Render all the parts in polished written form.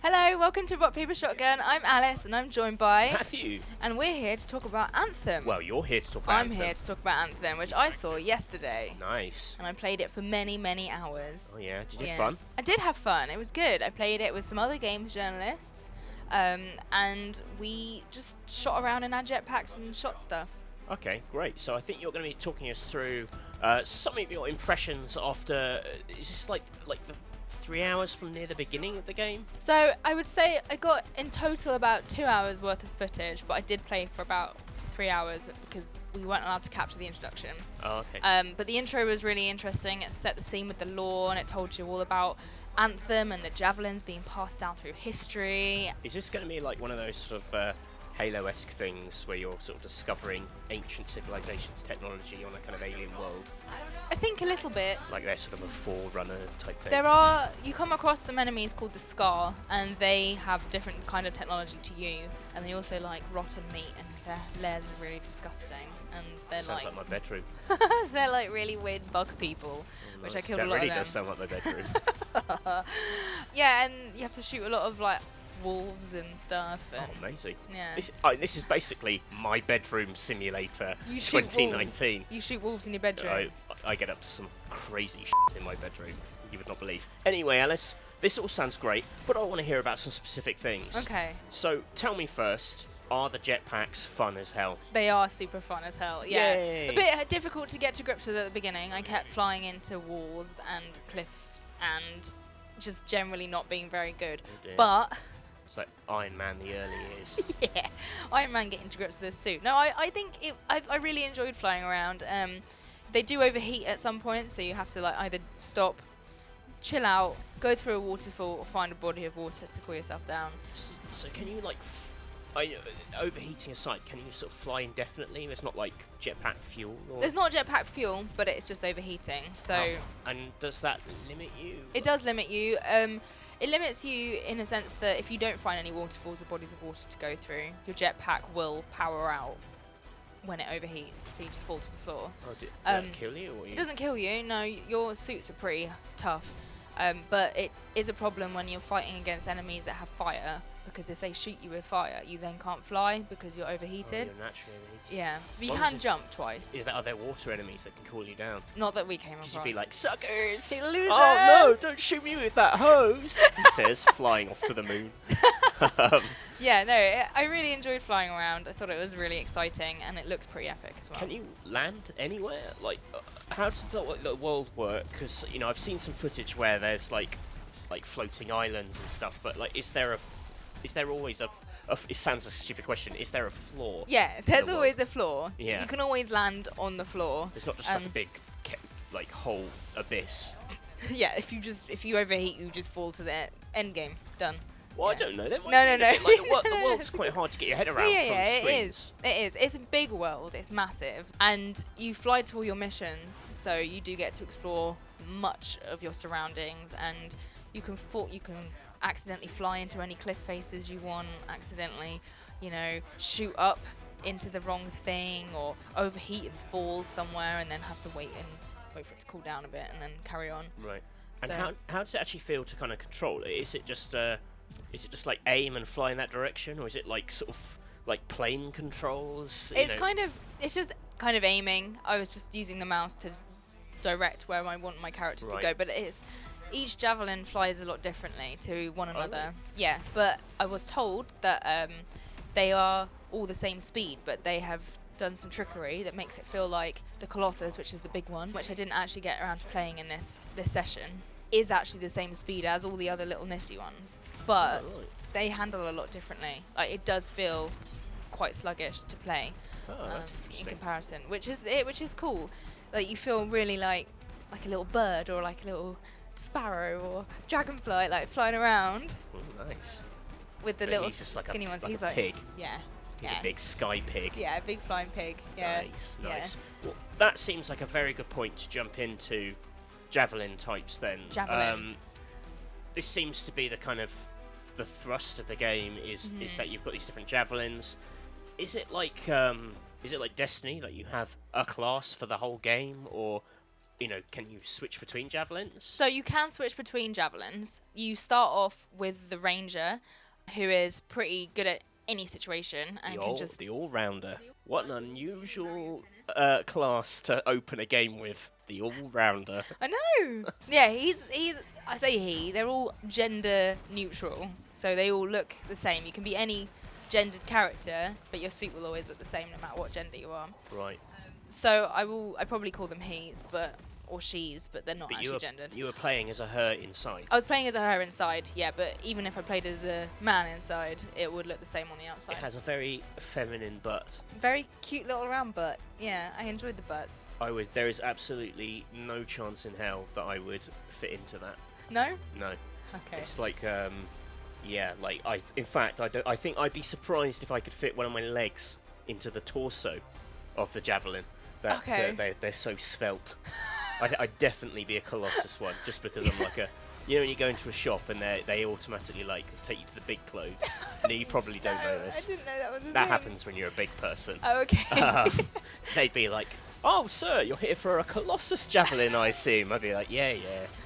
Hello, welcome to Rock Paper Shotgun. I'm Alice and I'm joined by Matthew. And we're here to talk about Anthem. Well, you're here to talk about Anthem. I'm here to talk about Anthem, which I saw yesterday. Nice. And I played it for many, many hours. Oh yeah, did you have fun? I did have fun. It was good. I played it with some other games journalists, and we just shot around in our jetpacks and shot stuff. Okay, great. So I think you're going to be talking us through some of your impressions after. Is this like the 3 hours from near the beginning of the game? So I would say I got in total about 2 hours worth of footage, but I did play for about 3 hours because we weren't allowed to capture the introduction. Oh, okay. But the intro was really interesting. It set the scene with the lore and it told you all about Anthem and the Javelins being passed down through history. Is this going to be like one of those sort of Halo-esque things where you're sort of discovering ancient civilizations' technology on a kind of alien world? I think a little bit. Like they're sort of a forerunner type thing? You come across some enemies called the Scar, and they have different kind of technology to you, and they also like rotten meat, and their lairs are really disgusting, and they're Sounds like my bedroom. they're like really weird bug people, which I killed a lot really of them. does sound like my bedroom. Yeah, and you have to shoot a lot of like wolves and stuff. And amazing. Yeah. This is basically my bedroom simulator You shoot 2019. wolves. You shoot wolves in your bedroom. I get up to some crazy shit in my bedroom you would not believe. Anyway, Alice, this all sounds great, but I want to hear about some specific things. Okay. So tell me first, are the jetpacks fun as hell? They are super fun as hell. Yeah. Yay. A bit difficult to get to grips with at the beginning. I kept flying into walls and cliffs and just generally not being very good. Oh dear. But It's like Iron Man the early years. yeah, Iron Man getting to grips with this suit. No, I think I really enjoyed flying around. They do overheat at some point, so you have to like either stop, chill out, go through a waterfall, or find a body of water to cool yourself down. So can you like, overheating aside, can you sort of fly indefinitely? There's not like jetpack fuel? Or There's not jetpack fuel, but it's just overheating. So and does that limit you? it does limit you. It limits you in a sense that if you don't find any waterfalls or bodies of water to go through, your jetpack will power out when it overheats, so you just fall to the floor. Oh, does that kill you? Or It doesn't kill you, no, your suits are pretty tough, but it is a problem when you're fighting against enemies that have fire, because if they shoot you with fire, you then can't fly because you're overheated. Oh, you're naturally overheated. Yeah, so you What can was jump twice. Yeah, are there water enemies that can cool you down? Not that we came across. You'd be like, suckers! You losers! Oh no, don't shoot me with that hose! He says, flying off to the moon. Yeah, no, I really enjoyed flying around. I thought it was really exciting, and it looks pretty epic as well. Can you land anywhere? Like, how does the world work? Because, you know, I've seen some footage where there's like floating islands and stuff, but like, is there always a it sounds like a stupid question. Is there a floor? Yeah, there's always a floor. Yeah. You can always land on the floor. It's not just like a big whole abyss. Yeah, if you overheat, you just fall to the end game. Done. Well, Yeah. I don't know. There might No. be a bit like the world's quite hard to get your head around Yeah, from it screens. is. It is. It's a big world. It's massive, and you fly to all your missions, so you do get to explore much of your surroundings, and you can accidentally fly into any cliff faces you want. Accidentally, shoot up into the wrong thing, or overheat and fall somewhere, and then have to wait for it to cool down a bit, and then carry on. Right. So And how does it actually feel to kind of control it? Is it just like aim and fly in that direction, or is it like sort of like plane controls? It's just kind of aiming. I was just using the mouse to direct where I want my character to go, but each javelin flies a lot differently to one another. Really? Yeah, but I was told that they are all the same speed, but they have done some trickery that makes it feel like the Colossus, which is the big one, which I didn't actually get around to playing in this session, is actually the same speed as all the other little nifty ones, but they handle a lot differently. Like, it does feel quite sluggish to play That's in interesting. comparison, which is cool. Like, you feel really like a little bird, or like a little sparrow or dragonfly, like flying around Oh, nice. with the But little he's just like skinny a, ones. like He's a like pig. Yeah. He's yeah. a big sky pig. Yeah, a big flying pig. Yeah. Nice, Yeah. nice. Well, that seems like a very good point to jump into javelin types then. Javelins. This seems to be the kind of the thrust of the game is that you've got these different javelins. Is it like Destiny, that you have a class for the whole game, or can you switch between javelins? So you can switch between javelins. You start off with the ranger, who is pretty good at any situation and can just the all-rounder. What an unusual class to open a game with. The all-rounder. I know. Yeah, he's. I say he. They're all gender neutral, so they all look the same. You can be any gendered character, but your suit will always look the same no matter what gender you are. Right. So I probably call them he's, or she's, but they're not actually gendered. You were playing as a her inside. I was playing as a her inside, yeah, but even if I played as a man inside, it would look the same on the outside. It has a very feminine butt. Very cute little round butt. Yeah, I enjoyed the butts. There is absolutely no chance in hell that I would fit into that. No? No. Okay. It's like, in fact, I think I'd be surprised if I could fit one of my legs into the torso of the Javelin. They're so svelte. I'd definitely be a Colossus one, just because I'm like a... when you go into a shop and they automatically, take you to the big clothes. And you probably don't know this. I didn't know that was a That thing. happens when you're a big person. Oh, okay. They'd be like, "Oh, sir, you're here for a Colossus Javelin, I assume." I'd be like, yeah,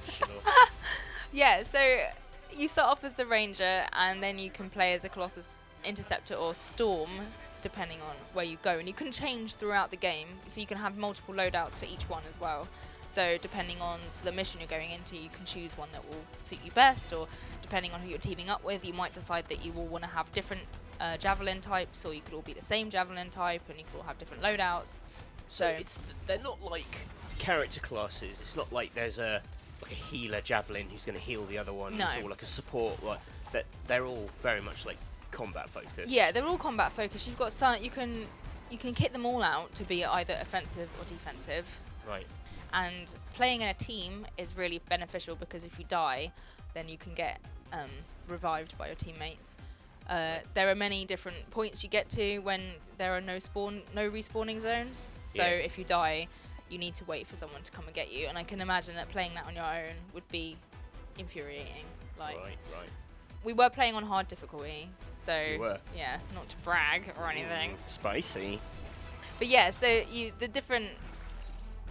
sure. Yeah, so you start off as the ranger, and then you can play as a Colossus, Interceptor, or Storm, depending on where you go. And you can change throughout the game, so you can have multiple loadouts for each one as well. So depending on the mission you're going into, you can choose one that will suit you best, or depending on who you're teaming up with, you might decide that you will want to have different Javelin types, or you could all be the same Javelin type, and you could all have different loadouts. So they're not like character classes. It's not like there's a healer Javelin who's going to heal the other one. No. Or like a support. They're all very much like combat focused. Yeah, they're all combat focused. You've got some, you can kit them all out to be either offensive or defensive. Right. And playing in a team is really beneficial, because if you die, then you can get revived by your teammates. There are many different points you get to when there are no respawning zones. So if you die, you need to wait for someone to come and get you. And I can imagine that playing that on your own would be infuriating. Right. We were playing on hard difficulty, so You were? yeah, not to brag or anything. Spicy. But yeah, so the different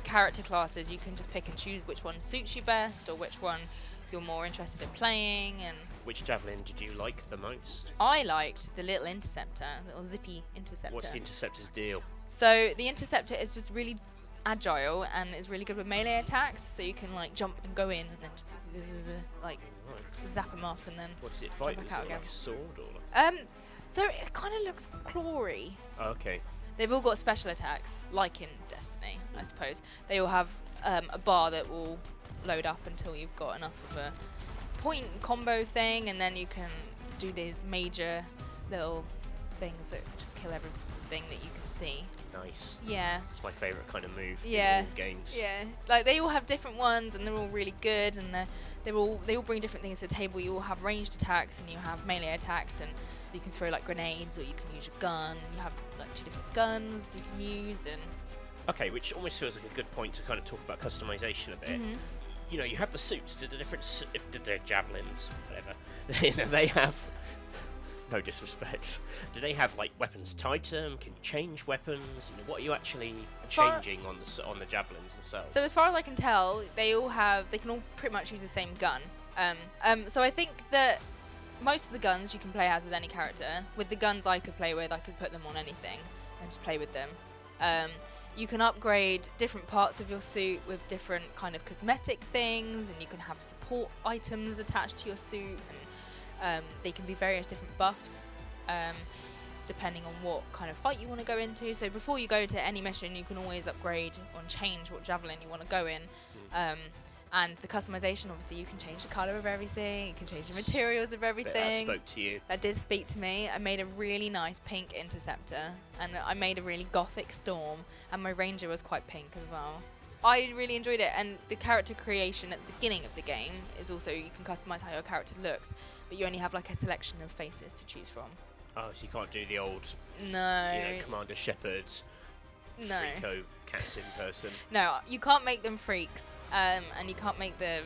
character classes, you can just pick and choose which one suits you best, or which one you're more interested in playing. And Which Javelin did you like the most? I liked the little interceptor, little zippy interceptor. What's the Interceptor's deal? So the interceptor is just really agile and is really good with melee attacks. So you can jump and go in and then just zap them up and then What's it fight? jump Is back out it again. like a sword or? So it kind of looks clawy. Oh, okay. They've all got special attacks, like in Destiny, I suppose. They all have a bar that will load up until you've got enough of a point combo thing, and then you can do these major little things that just kill everything that you can see. Nice. Yeah. It's my favourite kind of move Yeah. in all games. Yeah. They all have different ones, and they're all really good, and they all bring different things to the table. You all have ranged attacks, and you have melee attacks, and so you can throw grenades, or you can use your gun. You have 2 different guns you can use, and Okay, which almost feels like a good point to kind of talk about customization a bit. Mhm. You have the suits. Do the different if they're javelins, whatever, they have. No disrespect. Do they have weapons tied to them? Can you change weapons? What are you actually changing on the javelins themselves? So as far as I can tell, they can all pretty much use the same gun. So I think that most of the guns you can play as with any character. With the guns I could play with, I could put them on anything and just play with them. You can upgrade different parts of your suit with different kind of cosmetic things, and you can have support items attached to your suit, and they can be various different buffs. Depending on what kind of fight you want to go into. So before you go to any mission, you can always upgrade or change what Javelin you want to go in. And the customization, obviously, you can change the colour of everything, you can change the materials of everything. That spoke to you. That did speak to me. I made a really nice pink interceptor, and I made a really gothic storm, and my ranger was quite pink as well. I really enjoyed it, and the character creation at the beginning of the game is also, you can customise how your character looks, but you only have a selection of faces to choose from. Oh, so you can't do the old, No. Commander Shepard, No. Freako captain person. No, you can't make them freaks, and you can't make them.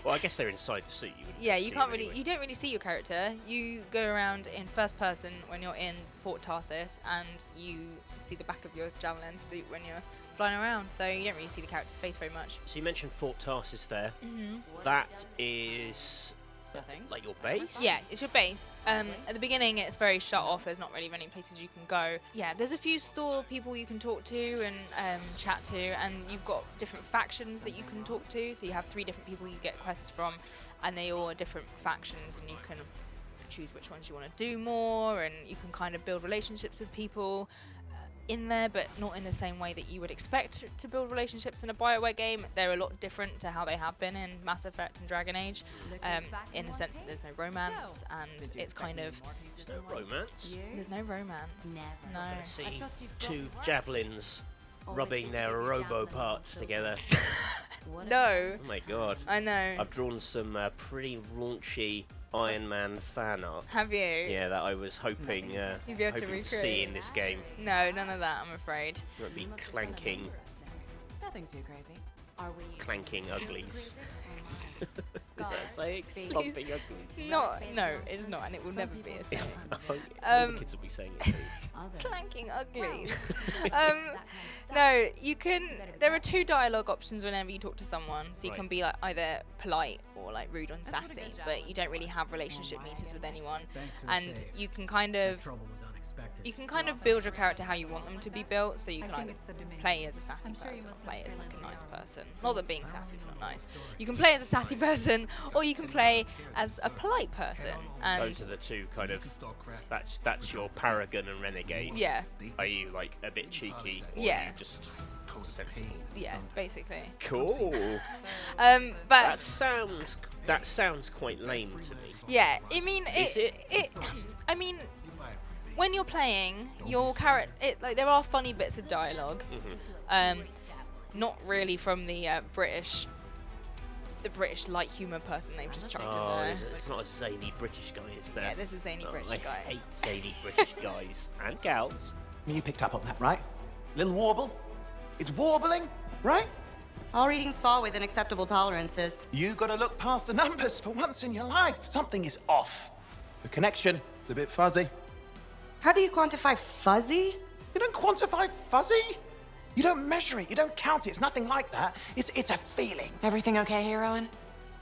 Well, I guess they're inside the suit. You wouldn't Yeah, see you can't them really. anyway. You don't really see your character. You go around in first person when you're in Fort Tarsus, and you see the back of your Javelin suit when you're flying around, so you don't really see the character's face very much. So you mentioned Fort Tarsus there. That is like your base? Yeah, it's your base. At the beginning, it's very shut off. There's not really many places you can go. Yeah, there's a few store people you can talk to and chat to, and you've got different factions that you can talk to. So you have 3 different people you get quests from, and they all are different factions, and you can choose which ones you want to do more, and you can kind of build relationships with people in there, but not in the same way that you would expect to build relationships in a BioWare game. They're a lot different to how they have been in Mass Effect and Dragon Age, in the sense that there's no romance, and it's kind of... There's no romance? There's no romance. No. I see 2 Javelins rubbing their Robo parts together. No. Oh my god. I know. I've drawn some pretty raunchy Iron Man fan art. Have you? Yeah, that I was hoping you'd be able to to see recreate in this game. No, none of that, I'm afraid. It would be clanking uglies. Is that a saying? Bumping uglies. No, it's not, and it will never be a saying. All the kids will be saying it too. Clanking uglies. No, you can. There are 2 dialogue options whenever you talk to someone. So you can be like either polite or like rude and sassy, but you don't really have relationship meters with anyone. And you can kind of build your character how you want them to be built. So you can either play as a sassy person or play as like a nice person. Not that being sassy is not nice. You can play as a sassy person, or you can play as a polite person. And those are the 2 kind of. That's your paragon and renegade. yeah, Are you like a bit cheeky? Or Yeah. Are you just sensible? yeah, basically. Cool. But that sounds quite lame to me. yeah, I mean, Is it? I mean, when you're playing, your character, like there are funny bits of dialogue. Not really from the British light humour person they've just chucked in there. It's not a zany British guy, is there? Yeah, this is zany British guy. I hate zany British guys and gals. You picked up on that, right? Little warble? It's warbling, right? All readings fall within acceptable tolerances. You gotta look past the numbers for once in your life. Something is off. The connection is a bit fuzzy. How do you quantify fuzzy? You don't quantify fuzzy. You don't measure it. You don't count it. It's nothing like that. It's a feeling. Everything okay here, Owen?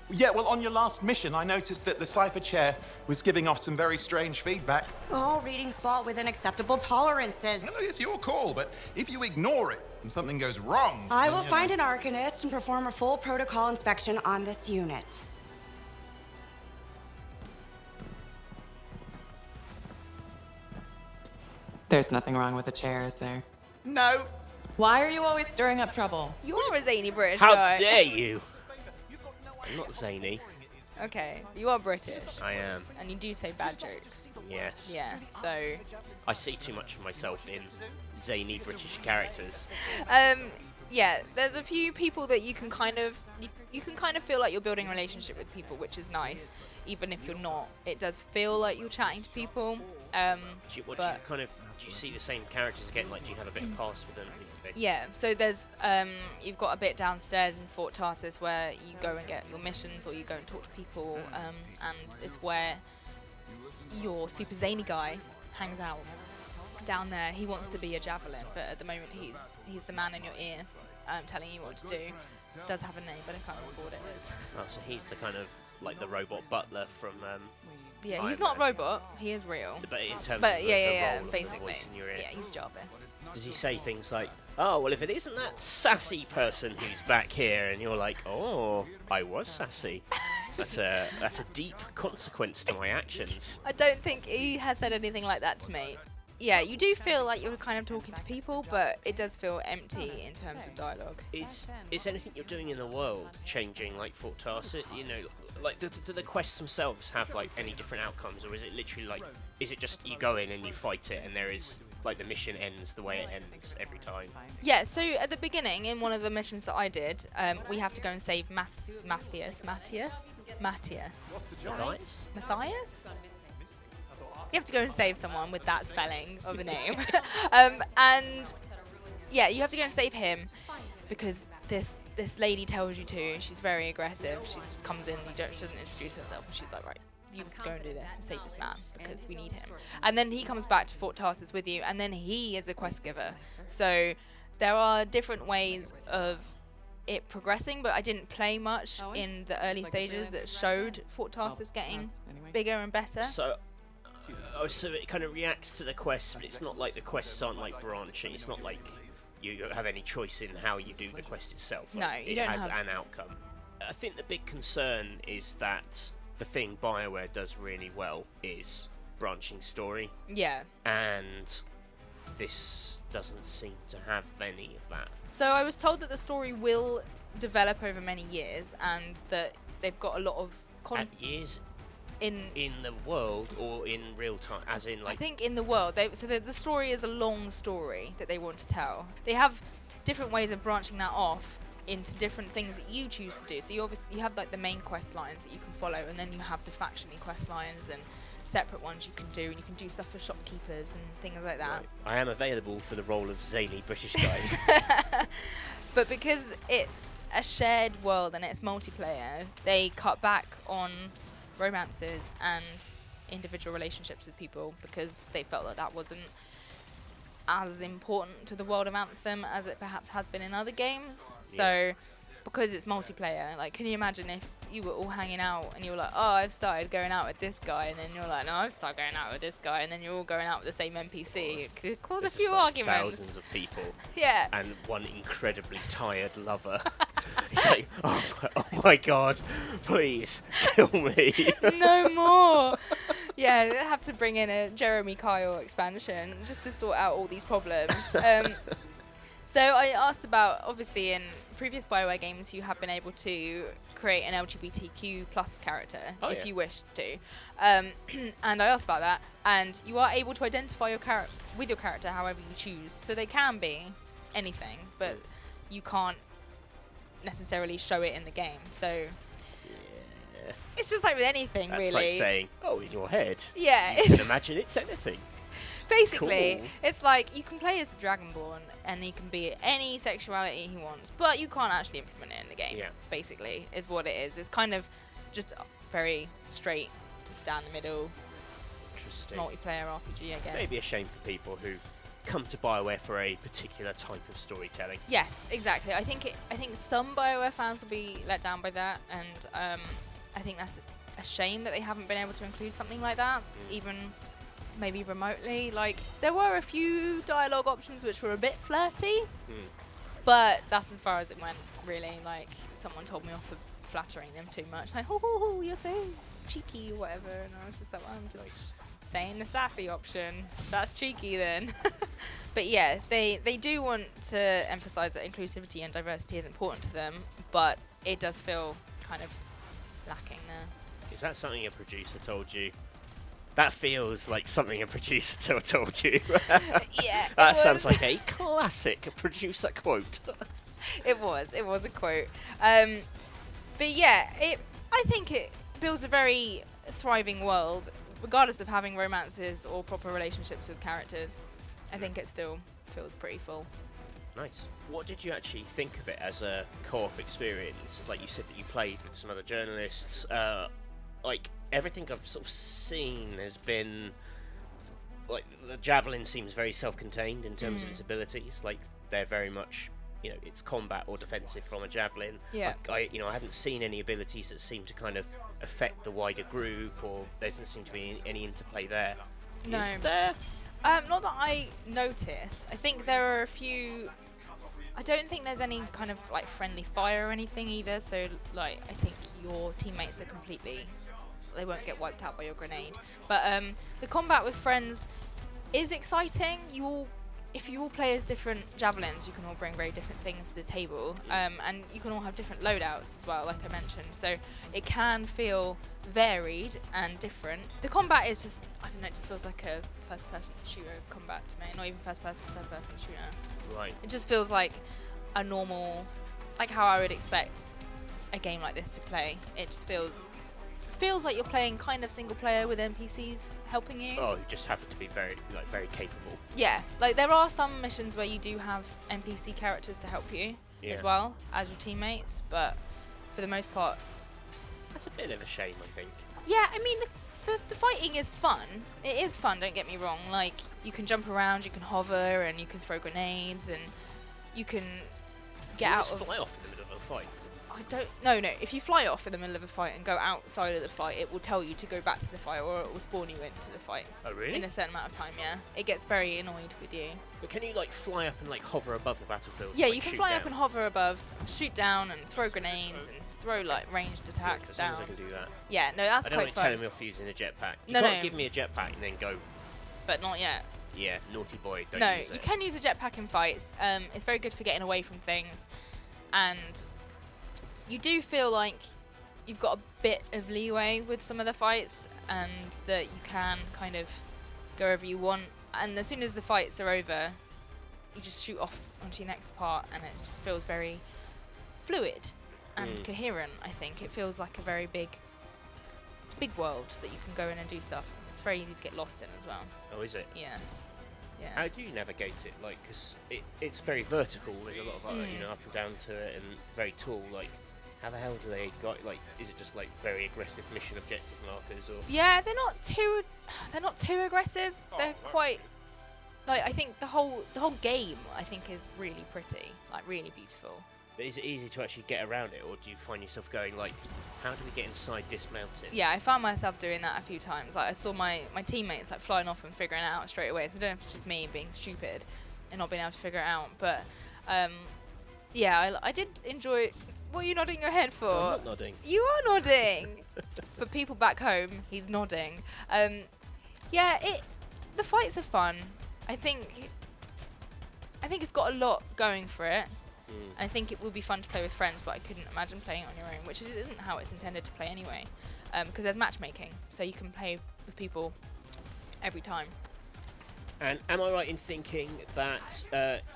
Yeah, well, on your last mission, I noticed that the cipher chair was giving off some very strange feedback. All readings fall within acceptable tolerances. Well, it's your call, but if you ignore it and something goes wrong... I will find an arcanist and perform a full protocol inspection on this unit. There's nothing wrong with the chair, is there? No. Why are you always stirring up trouble? You are a zany British How guy. dare you? I'm not zany. Okay, you are British, I am. and you do say bad jokes. Yes. Yeah, so I see too much of myself in zany British characters. yeah, there's a few people that you can kind of you can kind of feel like you're building a relationship with people, which is nice. Even if you're not, it does feel like you're chatting to people. Do you see the same characters again? Like, do you have a bit of past with them? Yeah, so there's you've got a bit downstairs in Fort Tarsus where you go and get your missions, or you go and talk to people, and it's where your super zany guy hangs out down there. He wants to be a Javelin, but at the moment he's the man in your ear, telling you what to do. Does have a name, but I can't remember what it is. Oh, so he's the kind of like the robot butler from. Yeah, he's Iron not Man. robot. He is real. But in terms But of yeah, the role basically. of the voice in your ear. Yeah, he's Jarvis. Does he say things like, "Oh, well, if it isn't that sassy person who's back here," and you're like, "Oh, I was sassy." That's a deep consequence to my actions. I don't think he has said anything like that to me. Yeah, you do feel like you're kind of talking to people, but it does feel empty in terms of dialogue. Is anything you're doing in the world changing, like Fort Tarsus? You know, like do the quests themselves have like any different outcomes, or is it literally like, is it just you go in and you fight it, and there is like the mission ends the way it ends every time? Yeah, so at the beginning, in one of the missions that I did, we have to go and save Matthias. You have to go and save someone with that spelling of a name. And yeah, you have to go and save him because this lady tells you to. She's very aggressive. She just comes in, she doesn't introduce herself, and she's like, right, you go and do this and save this man because we need him. And then he comes back to Fort Tarsus with you, and then he is a quest giver. So There are different ways of it progressing, but I didn't play much in the early stages that showed Fort Tarsus getting bigger and better. So it kind of reacts to the quests, but it's not like the quests aren't like branching. It's not like you don't have any choice in how you do the quest itself. No, Like, you it don't has have. an outcome. I think the big concern is that the thing BioWare does really well is branching story, Yeah. and this doesn't seem to have any of that. So I was told that the story will develop over many years, and that they've got a lot of At years in. in the world or in real time, as in I like think in the world, so the story is a long story that they want to tell. They have different ways of branching that off into different things that you choose to do. So you have like the main quest lines that you can follow, and then you have the faction-y quest lines and separate ones you can do, and you can do stuff for shopkeepers and things like that. Right. I am available for the role of zany British guy. But because it's a shared world and it's multiplayer, they cut back on romances and individual relationships with people because they felt that that wasn't as important to the world of Anthem as it perhaps has been in other games. So because it's multiplayer, like, can you imagine if you were all hanging out and you were like, oh, I've started going out with this guy, and then you're like, no, I've started going out with this guy, and then you're all going out with the same NPC. It could cause There's a few just, like, arguments. thousands of people Yeah. and one incredibly tired lover. He's like, oh my god, please kill me. No more. Yeah, they have to bring in a Jeremy Kyle expansion just to sort out all these problems. So I asked about, obviously in previous BioWare games you have been able to create an LGBTQ plus character if you wish to. And I asked about that, and you are able to identify with your character however you choose. So they can be anything, but you can't necessarily show it in the game. So it's just like with anything, That's really. like saying, oh, in your head. Yeah, You can imagine it's anything. basically, Cool. it's like you can play as the Dragonborn and he can be any sexuality he wants, but you can't actually implement it in the game. Yeah. Basically, is what it is. It's kind of just very straight, down the middle, Interesting. multiplayer RPG, I guess. Maybe a shame for people who come to BioWare for a particular type of storytelling. Yes, exactly. I think some BioWare fans will be let down by that, and I think that's a shame that they haven't been able to include something like that, even maybe remotely. Like, there were a few dialogue options which were a bit flirty, but that's as far as it went, really. Like, someone told me off for flattering them too much. Like, oh, you're so cheeky or whatever. And I was just like, well, I'm just saying the sassy option. That's cheeky then. But yeah, they do want to emphasize that inclusivity and diversity is important to them, but it does feel kind of lacking there. Is that something a producer told you? That feels like something a producer told you. Yeah, That sounds like a classic producer quote. It was a quote. But yeah, I think it builds a very thriving world, regardless of having romances or proper relationships with characters. I think it still feels pretty full. Nice. What did you actually think of it as a co-op experience? Like, you said that you played with some other journalists. Like, everything I've sort of seen has been, like, the Javelin seems very self-contained in terms of its abilities. Like, they're very much, you know, it's combat or defensive from a Javelin. Yeah. I haven't seen any abilities that seem to kind of affect the wider group, or there doesn't seem to be any interplay there. No. Is there? Not that I noticed. I think there are a few. I don't think there's any kind of like friendly fire or anything either. So like, I think your teammates are completely. They won't get wiped out by your grenade. But the combat with friends is exciting. If you all play as different Javelins, you can all bring very different things to the table, and you can all have different loadouts as well, like I mentioned. So it can feel varied and different. The combat is just, I don't know, it just feels like a first-person shooter combat to me. Not even first-person, third-person shooter. Right. It just feels like a normal, like how I would expect a game like this to play. It just feels like you're playing kind of single player with NPCs helping you. Oh, you just happen to be very capable. Yeah, like there are some missions where you do have NPC characters to help you as well as your teammates, but for the most part, That's a bit of a shame, I think. yeah, I mean the fighting is fun. It is fun, don't get me wrong. Like, you can jump around, you can hover, and you can throw grenades, and you can get out of. Fly off in the middle of a fight. I don't. No. If you fly off in the middle of a fight and go outside of the fight, it will tell you to go back to the fight, or it will spawn you into the fight. Oh really? In a certain amount of time, yeah. It gets very annoyed with you. But can you like fly up and like hover above the battlefield? Yeah, like, you can shoot fly down? up and hover above, shoot down, and throw grenades and throw like ranged attacks As long down. as I can do that. Yeah, no, that's I don't quite want to fun. tell me off using a jetpack. You No, can't no. give me a jetpack and then go, But not yet. yeah, naughty boy, don't No, use it. you can use a jetpack in fights. It's very good for getting away from things, and you do feel like you've got a bit of leeway with some of the fights, and that you can kind of go wherever you want. And as soon as the fights are over, you just shoot off onto your next part, and it just feels very fluid and coherent. I think it feels like a very big world that you can go in and do stuff. It's very easy to get lost in as well. Oh, is it? Yeah. Yeah. How do you navigate it? Like, because it's very vertical. There's a lot of you know, up and down to it, and very tall. Like, how the hell do they got? Like, is it just like very aggressive mission objective markers, or? Yeah, they're not too aggressive. They're quite like, I think the whole game I think is really pretty, like really beautiful. But is it easy to actually get around it, or do you find yourself going like, how do we get inside this mountain? Yeah, I found myself doing that a few times. Like I saw my teammates like flying off and figuring it out straight away. So I don't know if it's just me being stupid and not being able to figure it out. But yeah, I did enjoy. What are you nodding your head for? I'm not nodding. You are nodding. For people back home, he's nodding. Yeah, the fights are fun. I think it's got a lot going for it. And I think it will be fun to play with friends, but I couldn't imagine playing it on your own, which isn't how it's intended to play anyway. Because there's matchmaking, so you can play with people every time. And am I right in thinking that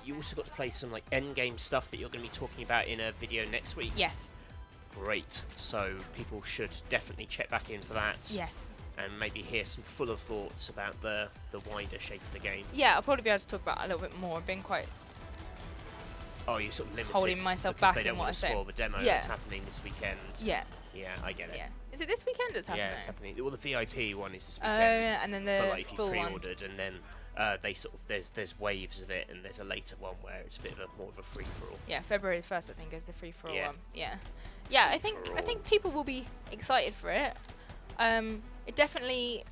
you also got to play some like endgame stuff that you're going to be talking about in a video next week? Yes. Great. So people should definitely check back in for that. Yes. And maybe hear some fuller thoughts about the wider shape of the game. Yeah, I'll probably be able to talk about it a little bit more. I've been quite Oh, you're sort of limited holding myself because back they in don't what want I to say. spoil the demo Yeah. that's happening this weekend. Yeah. Yeah, I get it. Yeah. Is it this weekend it's happening? Yeah, it's happening. Well, the VIP one is this Oh, weekend. yeah, and then for the like if you full one. pre-ordered, and then they sort of there's waves of it, and there's a later one where it's a bit of a more of a free for all. Yeah, February 1st I think is the free for all Yeah. one. Yeah. Yeah, I Free-for-all. think people will be excited for it. It definitely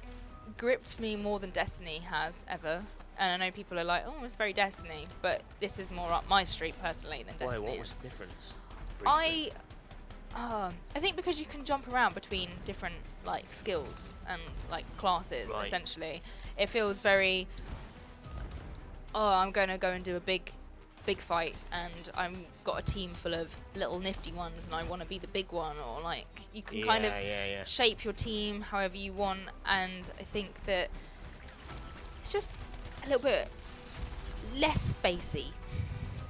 gripped me more than Destiny has ever. And I know people are like, oh, it's very Destiny, but this is more up my street personally than Why? Destiny What was is. the difference? Briefly. I think because you can jump around between different like skills and like classes Right. essentially, it feels very. Oh, I'm gonna go and do a big fight, and I've got a team full of little nifty ones, and I want to be the big one, or like you can kind of yeah. shape your team however you want, and I think that it's just a little bit less spacey.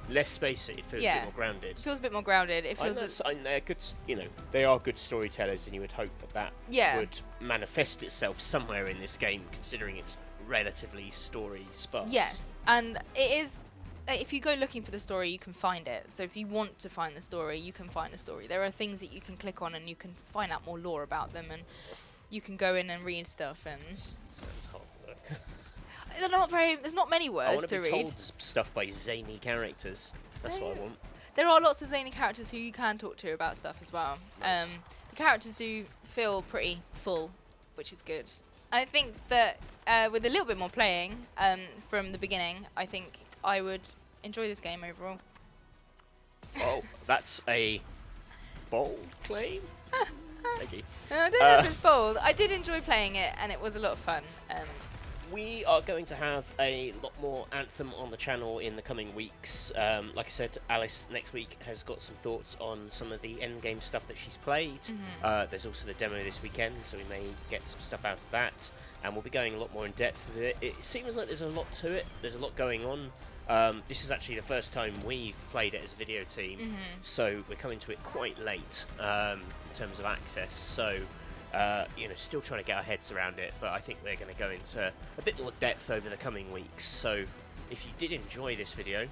Less spacey. It feels a Yeah. bit more grounded. It feels a bit more grounded. It feels They're good. You know, they are good storytellers, and you would hope that Yeah. would manifest itself somewhere in this game, considering it's relatively story sparse. yes, and it is. If you go looking for the story, you can find it. So if you want to find the story, you can find the story. There are things that you can click on, and you can find out more lore about them, and you can go in and read stuff. And Sounds hard work. they're not very. There's not many I words want to to be read. told stuff by zany characters. That's what I want. There are lots of zany characters who you can talk to about stuff as well. Nice. The characters do feel pretty full, which is good. I think that with a little bit more playing from the beginning, I think I would enjoy this game overall. Oh, that's a bold claim. Thank you. I don't know if it's bold. I did enjoy playing it, and it was a lot of fun. We are going to have a lot more Anthem on the channel in the coming weeks. Like I said, Alice next week has got some thoughts on some of the endgame stuff that she's played. There's also the demo this weekend, so we may get some stuff out of that. And we'll be going a lot more in depth with it. It seems like there's a lot to it. There's a lot going on. This is actually the first time we've played it as a video team, so we're coming to it quite late in terms of access. So, you know, still trying to get our heads around it, but I think we're going to go into a bit more depth over the coming weeks. So, if you did enjoy this video,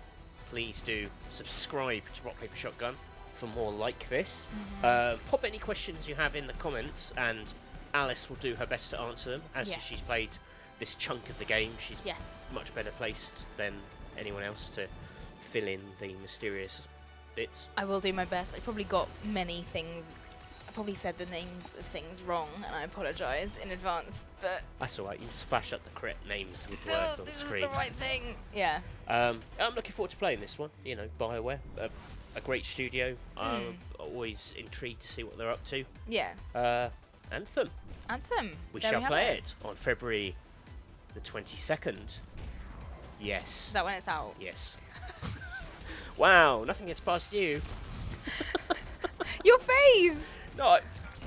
please do subscribe to Rock Paper Shotgun for more like this. Pop any questions you have in the comments, and Alice will do her best to answer them. As Yes. she's played this chunk of the game, she's Yes. much better placed than anyone else to fill in the mysterious bits. I will do my best. I probably got many things. I probably said the names of things wrong, and I apologise in advance. But That's alright, you just flash up the correct names with words on the this screen. is the right thing. Yeah. I'm looking forward to playing this one. You know, BioWare, a great studio. I'm always intrigued to see what they're up to. Yeah. Anthem. Anthem. We There shall have play it on February the 22nd. Yes. Is that when it's out? Yes. Wow, nothing gets past you. Your face! No.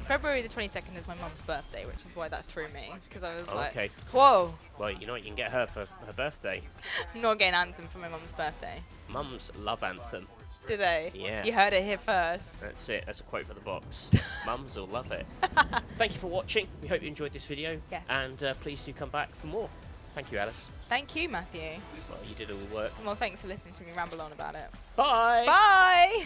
February the 22nd is my mum's birthday, which is why that threw me. Because I was like, Okay. whoa, Well, you know what you can get her for her birthday? I'm not getting Anthem for my mum's birthday. Mums love Anthem. Do they? Yeah. You heard it here first. That's it. That's a quote for the box. Mums will love it. Thank you for watching. We hope you enjoyed this video. Yes. And please do come back for more. Thank you, Alice. Thank you, Matthew. Well, you did all the work. Well, thanks for listening to me ramble on about it. Bye. Bye!